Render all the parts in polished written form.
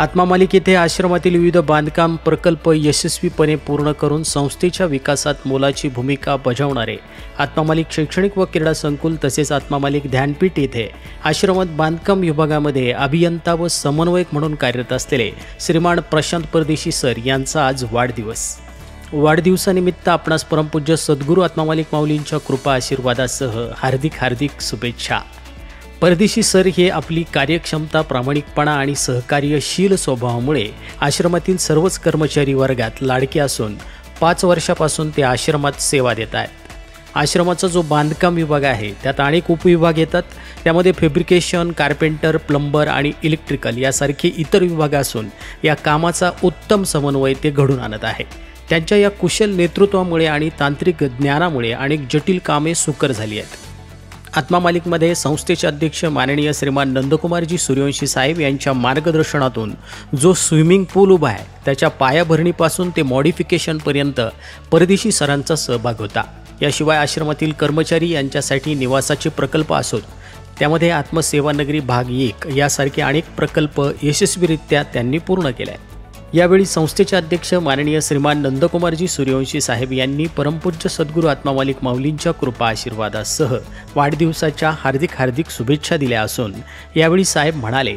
आत्मा मालिक येथे आश्रमातील विविध बांधकाम प्रकल्प यशस्वीपणे पूर्ण करून संस्थेच्या विकासात मोलाची भूमिका बजावणारे आत्मा मालिक शैक्षणिक व क्रीडा संकुल तसेच आत्मा मालिक ध्यानपीठ येथे आश्रमात बांधकाम विभागामध्ये अभियंता व समन्वयक म्हणून कार्यरत असलेले श्रीमान प्रशांत परदेशी सर यांचा आज वाढदिवस। वाढदिवसानिमित्त आपणास परमपूज्य सद्गुरू आत्मा मालिक माऊलींच्या कृपा आशीर्वादासह हार्दिक शुभेच्छा। परदेशी सर हे आपली कार्यक्षमता, प्रामाणिकपणा आणि सहकार्यशील स्वभावामुळे आश्रमातील सर्वच कर्मचारी वर्गात लाडके असून 5 वर्षापासून ते आश्रमात सेवा देत आहेत। आश्रमाचा जो बांधकाम विभाग आहे त्यात अनेक उपविभाग येतात। त्यामध्ये फॅब्रिकेशन, कार्पेंटर, प्लंबर आणि इलेक्ट्रिकल यासारखे इतर विभाग असून या कामाचा उत्तम समन्वय ते घडून आणत आहे। त्यांच्या या कुशल नेतृत्वामुळे आणि तांत्रिक ज्ञानामुळे अनेक जटिल कामे सुकर झाली आहेत। आत्मा मालिकमध्ये संस्थेचे अध्यक्ष माननीय श्रीमान नंदकुमारजी सूर्यवंशी साहेब यांच्या मार्गदर्शनातून जो स्विमिंग पूल उभा आहे त्याच्या पायाभरणीपासून ते मॉडिफिकेशनपर्यंत परदेशी सरांचा सहभाग होता। याशिवाय आश्रमातील कर्मचारी यांच्यासाठी निवासाचे प्रकल्प असोत, त्यामध्ये आत्मसेवानगरी भाग 1 यासारखे अनेक प्रकल्प यशस्वीरित्या त्यांनी पूर्ण केले आहेत। यावेळी संस्थेचे अध्यक्ष माननीय श्रीमान नंदकुमारजी सूर्यवंशी साहेब यांनी परमपूज्य सद्गुरू आत्मा मालिक माऊलींच्या कृपा आशीर्वादासह वाढदिवसाच्या हार्दिक शुभेच्छा दिल्या असून यावेळी साहेब म्हणाले,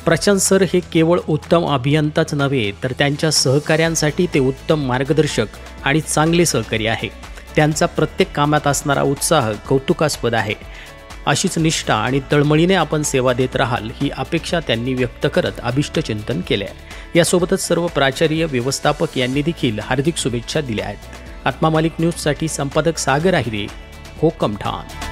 प्रशांत सर हे केवळ उत्तम अभियंताच नव्हे तर त्यांच्या सहकाऱ्यांसाठी ते उत्तम मार्गदर्शक आणि चांगले सहकारी आहे। त्यांचा प्रत्येक कामात असणारा उत्साह कौतुकास्पद आहे। अशीच निष्ठा आणि तळमळीने आपण सेवा देत राहाल ही अपेक्षा त्यांनी व्यक्त करत अभिष्टचिंतन केले आहे। यासोबतच सर्व प्राचार्य, व्यवस्थापक यांनी देखील हार्दिक शुभेच्छा दिल्या आहेत। आत्मा मालिक न्यूजसाठी संपादक सागर आहिरे, कोकम ठाण।